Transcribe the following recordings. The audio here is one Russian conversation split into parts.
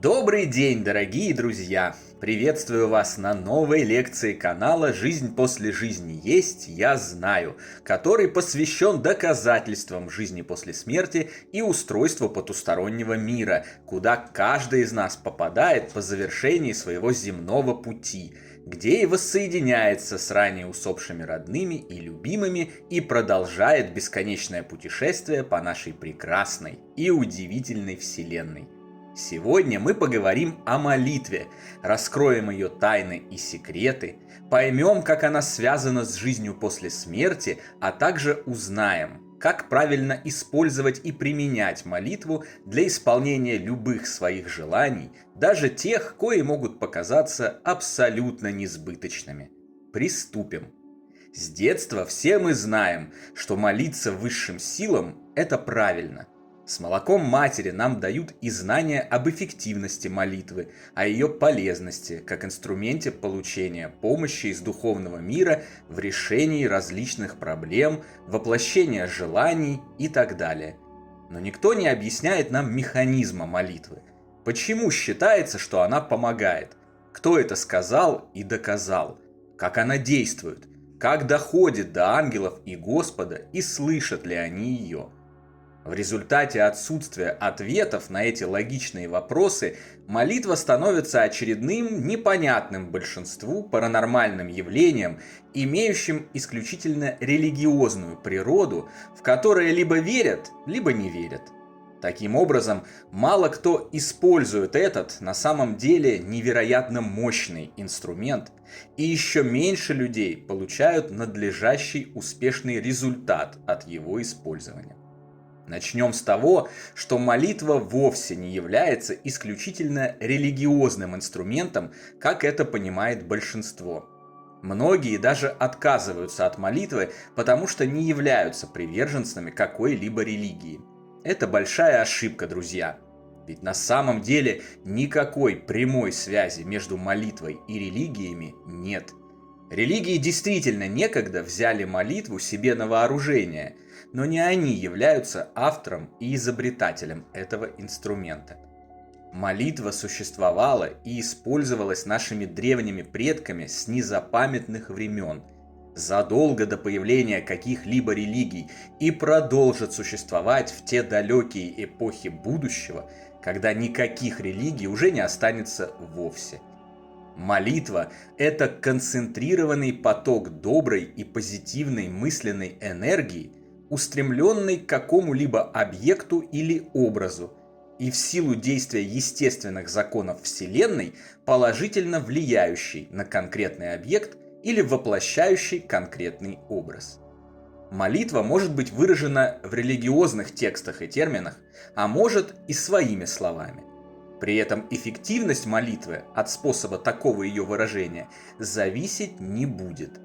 Добрый день, дорогие друзья! Приветствую вас на новой лекции канала «Жизнь после жизни есть, я знаю», который посвящен доказательствам жизни после смерти и устройству потустороннего мира, куда каждый из нас попадает по завершении своего земного пути, где и воссоединяется с ранее усопшими родными и любимыми и продолжает бесконечное путешествие по нашей прекрасной и удивительной вселенной. Сегодня мы поговорим о молитве, раскроем ее тайны и секреты, поймем, как она связана с жизнью после смерти, а также узнаем, как правильно использовать и применять молитву для исполнения любых своих желаний, даже тех, кои могут показаться абсолютно несбыточными. Приступим. С детства все мы знаем, что молиться высшим силам – это правильно. С молоком матери нам дают и знания об эффективности молитвы, о ее полезности, как инструменте получения помощи из духовного мира в решении различных проблем, воплощения желаний и так далее. Но никто не объясняет нам механизма молитвы. Почему считается, что она помогает? Кто это сказал и доказал? Как она действует? Как доходит до ангелов и Господа и слышат ли они ее? В результате отсутствия ответов на эти логичные вопросы молитва становится очередным непонятным большинству паранормальным явлением, имеющим исключительно религиозную природу, в которое либо верят, либо не верят. Таким образом, мало кто использует этот, на самом деле, невероятно мощный инструмент, и еще меньше людей получают надлежащий успешный результат от его использования. Начнем с того, что молитва вовсе не является исключительно религиозным инструментом, как это понимает большинство. Многие даже отказываются от молитвы, потому что не являются приверженцами какой-либо религии. Это большая ошибка, друзья. Ведь на самом деле никакой прямой связи между молитвой и религиями нет. Религии действительно некогда взяли молитву себе на вооружение, но не они являются автором и изобретателем этого инструмента. Молитва существовала и использовалась нашими древними предками с незапамятных времен, задолго до появления каких-либо религий, и продолжит существовать в те далекие эпохи будущего, когда никаких религий уже не останется вовсе. Молитва – это концентрированный поток доброй и позитивной мысленной энергии, устремленный к какому-либо объекту или образу, и в силу действия естественных законов Вселенной положительно влияющий на конкретный объект или воплощающий конкретный образ. Молитва может быть выражена в религиозных текстах и терминах, а может и своими словами. При этом эффективность молитвы от способа такого ее выражения зависеть не будет.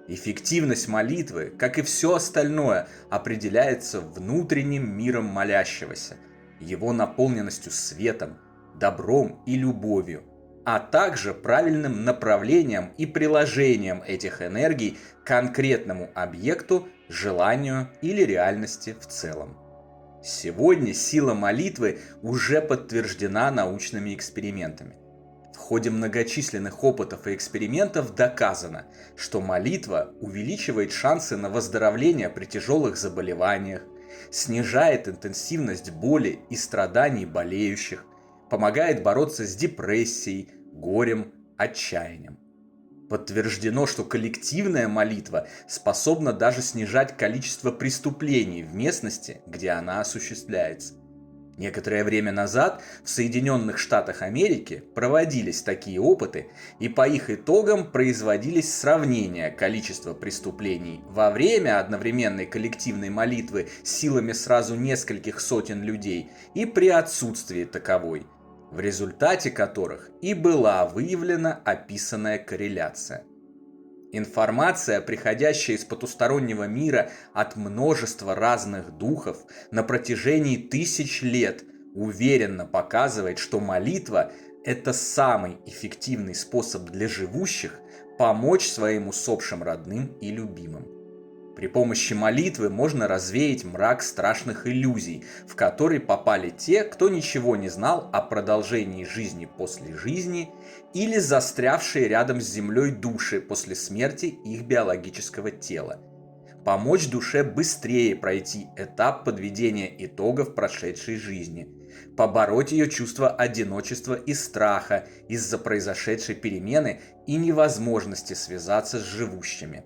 Эффективность молитвы, как и все остальное, определяется внутренним миром молящегося, его наполненностью светом, добром и любовью, а также правильным направлением и приложением этих энергий к конкретному объекту, желанию или реальности в целом. Сегодня сила молитвы уже подтверждена научными экспериментами. В ходе многочисленных опытов и экспериментов доказано, что молитва увеличивает шансы на выздоровление при тяжелых заболеваниях, снижает интенсивность боли и страданий болеющих, помогает бороться с депрессией, горем, отчаянием. Подтверждено, что коллективная молитва способна даже снижать количество преступлений в местности, где она осуществляется. Некоторое время назад в Соединенных Штатах Америки проводились такие опыты, и по их итогам производились сравнения количества преступлений во время одновременной коллективной молитвы силами сразу нескольких сотен людей и при отсутствии таковой, в результате которых и была выявлена описанная корреляция. Информация, приходящая из потустороннего мира от множества разных духов на протяжении тысяч лет, уверенно показывает, что молитва – это самый эффективный способ для живущих помочь своим усопшим родным и любимым. При помощи молитвы можно развеять мрак страшных иллюзий, в который попали те, кто ничего не знал о продолжении жизни после жизни или застрявшие рядом с землей души после смерти их биологического тела. Помочь душе быстрее пройти этап подведения итогов прошедшей жизни, побороть ее чувство одиночества и страха из-за произошедшей перемены и невозможности связаться с живущими,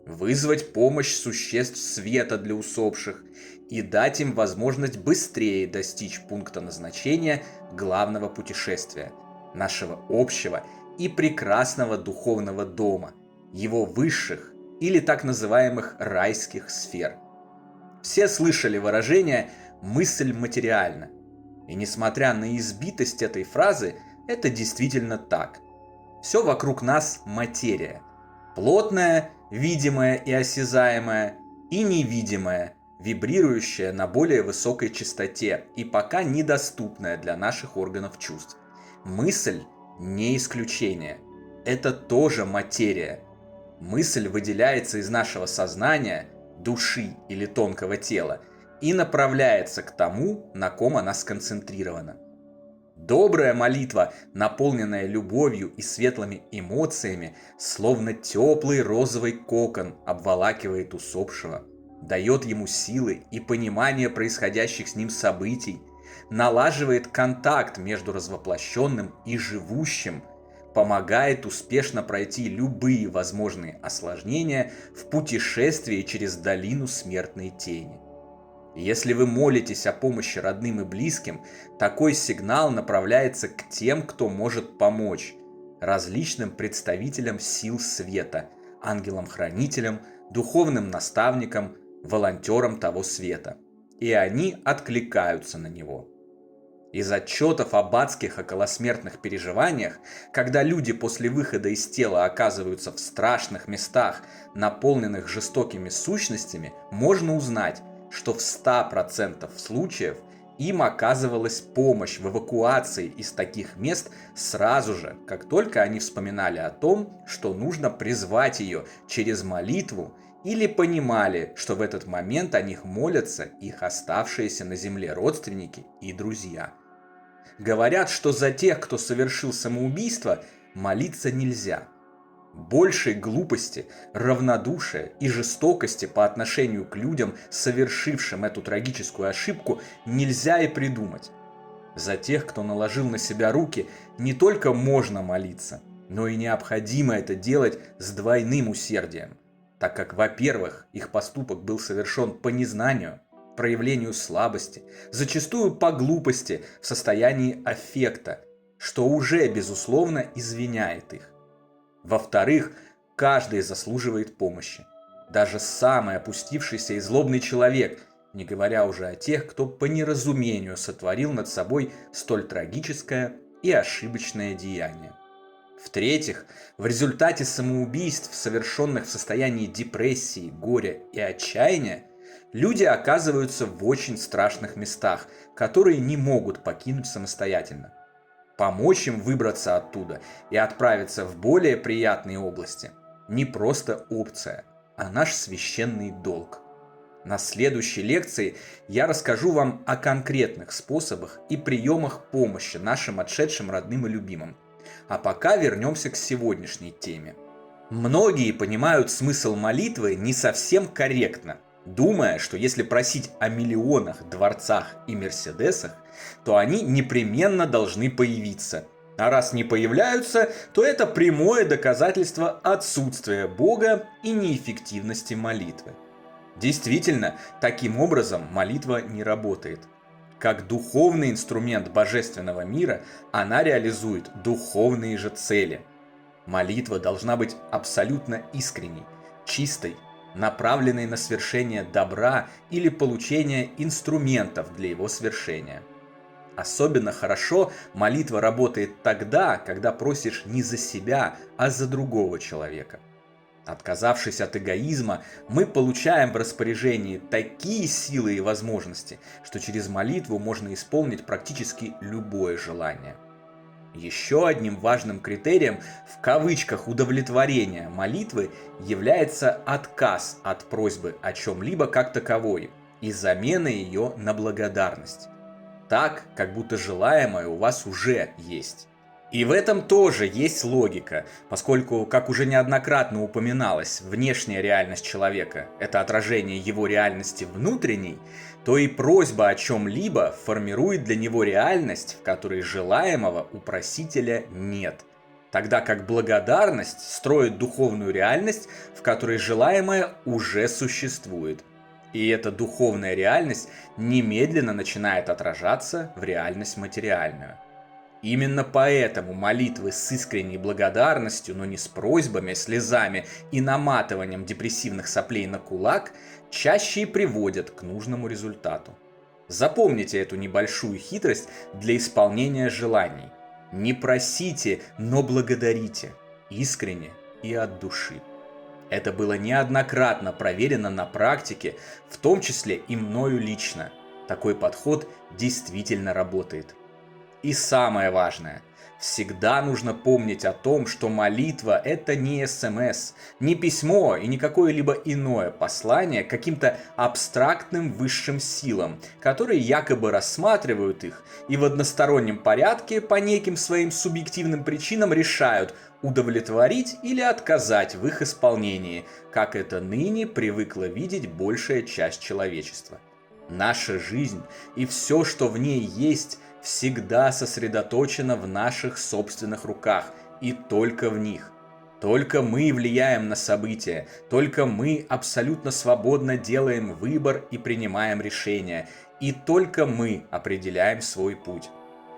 вызвать помощь существ света для усопших и дать им возможность быстрее достичь пункта назначения главного путешествия, нашего общего и прекрасного духовного дома, его высших или так называемых райских сфер. Все слышали выражение «мысль материальна». И несмотря на избитость этой фразы, это действительно так. Все вокруг нас материя. Плотная, видимая и осязаемая, и невидимая, вибрирующая на более высокой частоте и пока недоступная для наших органов чувств. Мысль не исключение. Это тоже материя. Мысль выделяется из нашего сознания, души или тонкого тела и направляется к тому, на ком она сконцентрирована. Добрая молитва, наполненная любовью и светлыми эмоциями, словно теплый розовый кокон обволакивает усопшего, дает ему силы и понимание происходящих с ним событий, налаживает контакт между развоплощенным и живущим, помогает успешно пройти любые возможные осложнения в путешествии через долину смертной тени. Если вы молитесь о помощи родным и близким, такой сигнал направляется к тем, кто может помочь, различным представителям сил света, ангелам-хранителям, духовным наставникам, волонтерам того света. И они откликаются на него. Из отчетов об адских околосмертных переживаниях, когда люди после выхода из тела оказываются в страшных местах, наполненных жестокими сущностями, можно узнать, что в 100% случаев им оказывалась помощь в эвакуации из таких мест сразу же, как только они вспоминали о том, что нужно призвать ее через молитву, или понимали, что в этот момент о них молятся их оставшиеся на земле родственники и друзья. Говорят, что за тех, кто совершил самоубийство, молиться нельзя. Большей глупости, равнодушия и жестокости по отношению к людям, совершившим эту трагическую ошибку, нельзя и придумать. За тех, кто наложил на себя руки, не только можно молиться, но и необходимо это делать с двойным усердием, так как, во-первых, их поступок был совершен по незнанию, проявлению слабости, зачастую по глупости, в состоянии аффекта, что уже, безусловно, извиняет их. Во-вторых, каждый заслуживает помощи. Даже самый опустившийся и злобный человек, не говоря уже о тех, кто по неразумению сотворил над собой столь трагическое и ошибочное деяние. В-третьих, в результате самоубийств, совершенных в состоянии депрессии, горя и отчаяния, люди оказываются в очень страшных местах, которые не могут покинуть самостоятельно. Помочь им выбраться оттуда и отправиться в более приятные области не просто опция, а наш священный долг. На следующей лекции я расскажу вам о конкретных способах и приемах помощи нашим отшедшим родным и любимым. А пока вернемся к сегодняшней теме. Многие понимают смысл молитвы не совсем корректно, думая, что если просить о миллионах, дворцах и мерседесах, то они непременно должны появиться. А раз не появляются, то это прямое доказательство отсутствия Бога и неэффективности молитвы. Действительно, таким образом молитва не работает. Как духовный инструмент божественного мира, она реализует духовные же цели. Молитва должна быть абсолютно искренней, чистой, направленной на свершение добра или получение инструментов для его свершения. Особенно хорошо молитва работает тогда, когда просишь не за себя, а за другого человека. Отказавшись от эгоизма, мы получаем в распоряжении такие силы и возможности, что через молитву можно исполнить практически любое желание. Еще одним важным критерием в кавычках удовлетворения молитвы является отказ от просьбы о чем-либо как таковой и замена ее на благодарность. Так, как будто желаемое у вас уже есть. И в этом тоже есть логика, поскольку, как уже неоднократно упоминалось, внешняя реальность человека– это отражение его реальности внутренней, то и просьба о чем-либо формирует для него реальность, в которой желаемого у просителя нет. Тогда как благодарность строит духовную реальность, в которой желаемое уже существует. И эта духовная реальность немедленно начинает отражаться в реальность материальную. Именно поэтому молитвы с искренней благодарностью, но не с просьбами, слезами и наматыванием депрессивных соплей на кулак, чаще и приводят к нужному результату. Запомните эту небольшую хитрость для исполнения желаний. Не просите, но благодарите, искренне и от души. Это было неоднократно проверено на практике, в том числе и мною лично. Такой подход действительно работает. И самое важное, всегда нужно помнить о том, что молитва – это не СМС, не письмо и не какое-либо иное послание каким-то абстрактным высшим силам, которые якобы рассматривают их и в одностороннем порядке по неким своим субъективным причинам решают удовлетворить или отказать в их исполнении, как это ныне привыкла видеть большая часть человечества. Наша жизнь и все, что в ней есть, всегда сосредоточено в наших собственных руках и только в них. Только мы влияем на события, только мы абсолютно свободно делаем выбор и принимаем решения, и только мы определяем свой путь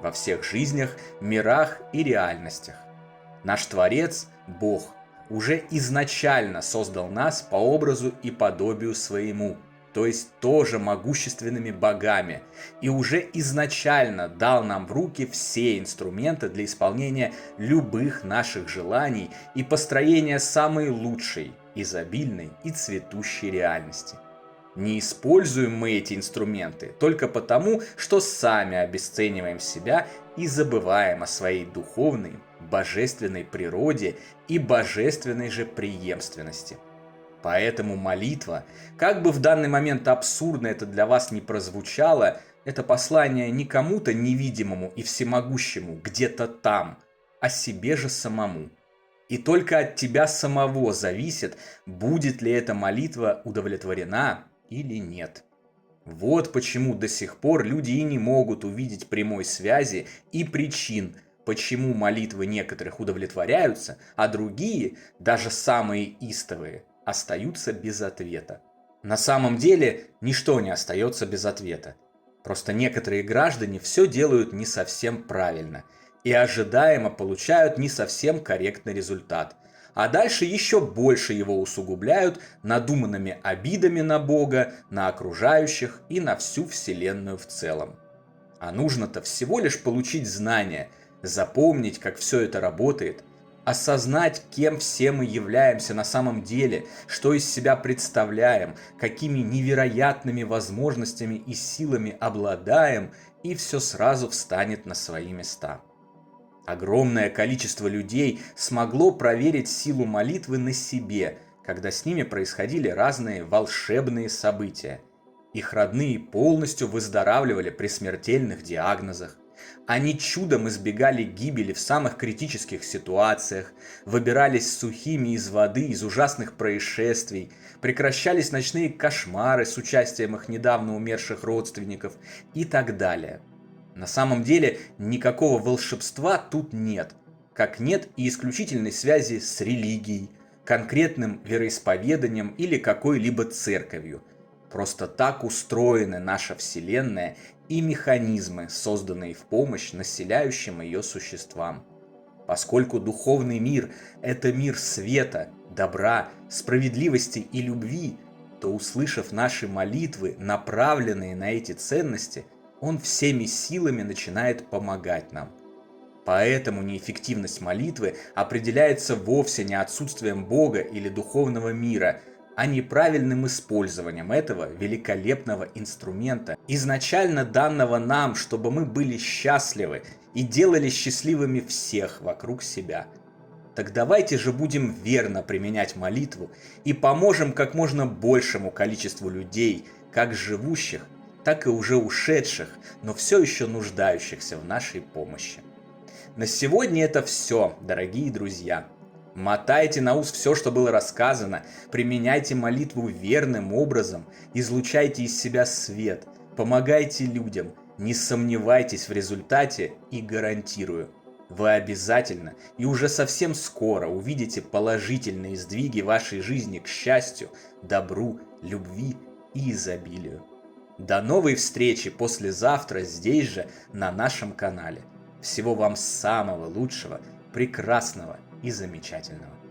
во всех жизнях, мирах и реальностях. Наш Творец, Бог, уже изначально создал нас по образу и подобию своему, то есть тоже могущественными богами, и уже изначально дал нам в руки все инструменты для исполнения любых наших желаний и построения самой лучшей, изобильной и цветущей реальности. Не используем мы эти инструменты только потому, что сами обесцениваем себя и забываем о своей духовной, божественной природе и божественной же преемственности. Поэтому молитва, как бы в данный момент абсурдно это для вас не прозвучало, это послание не кому-то невидимому и всемогущему где-то там, а себе же самому. И только от тебя самого зависит, будет ли эта молитва удовлетворена или нет. Вот почему до сих пор люди и не могут увидеть прямой связи и причин, почему молитвы некоторых удовлетворяются, а другие, даже самые истовые, остаются без ответа. На самом деле, ничто не остается без ответа. Просто некоторые граждане все делают не совсем правильно и ожидаемо получают не совсем корректный результат. А дальше еще больше его усугубляют надуманными обидами на Бога, на окружающих и на всю Вселенную в целом. А нужно-то всего лишь получить знания, запомнить, как все это работает, осознать, кем все мы являемся на самом деле, что из себя представляем, какими невероятными возможностями и силами обладаем, и все сразу встанет на свои места. Огромное количество людей смогло проверить силу молитвы на себе, когда с ними происходили разные волшебные события. Их родные полностью выздоравливали при смертельных диагнозах. Они чудом избегали гибели в самых критических ситуациях, выбирались сухими из воды из ужасных происшествий, прекращались ночные кошмары с участием их недавно умерших родственников и так далее. На самом деле никакого волшебства тут нет, как нет и исключительной связи с религией, конкретным вероисповеданием или какой-либо церковью. Просто так устроены наша Вселенная и механизмы, созданные в помощь населяющим ее существам. Поскольку духовный мир – это мир света, добра, справедливости и любви, то, услышав наши молитвы, направленные на эти ценности, он всеми силами начинает помогать нам. Поэтому неэффективность молитвы определяется вовсе не отсутствием Бога или духовного мира, а неправильным использованием этого великолепного инструмента, изначально данного нам, чтобы мы были счастливы и делали счастливыми всех вокруг себя. Так давайте же будем верно применять молитву и поможем как можно большему количеству людей, как живущих, так и уже ушедших, но все еще нуждающихся в нашей помощи. На сегодня это все, дорогие друзья. Мотайте на ус все, что было рассказано, применяйте молитву верным образом, излучайте из себя свет, помогайте людям, не сомневайтесь в результате и гарантирую, вы обязательно и уже совсем скоро увидите положительные сдвиги вашей жизни к счастью, добру, любви и изобилию. До новой встречи послезавтра здесь же, на нашем канале. Всего вам самого лучшего, прекрасного и замечательного.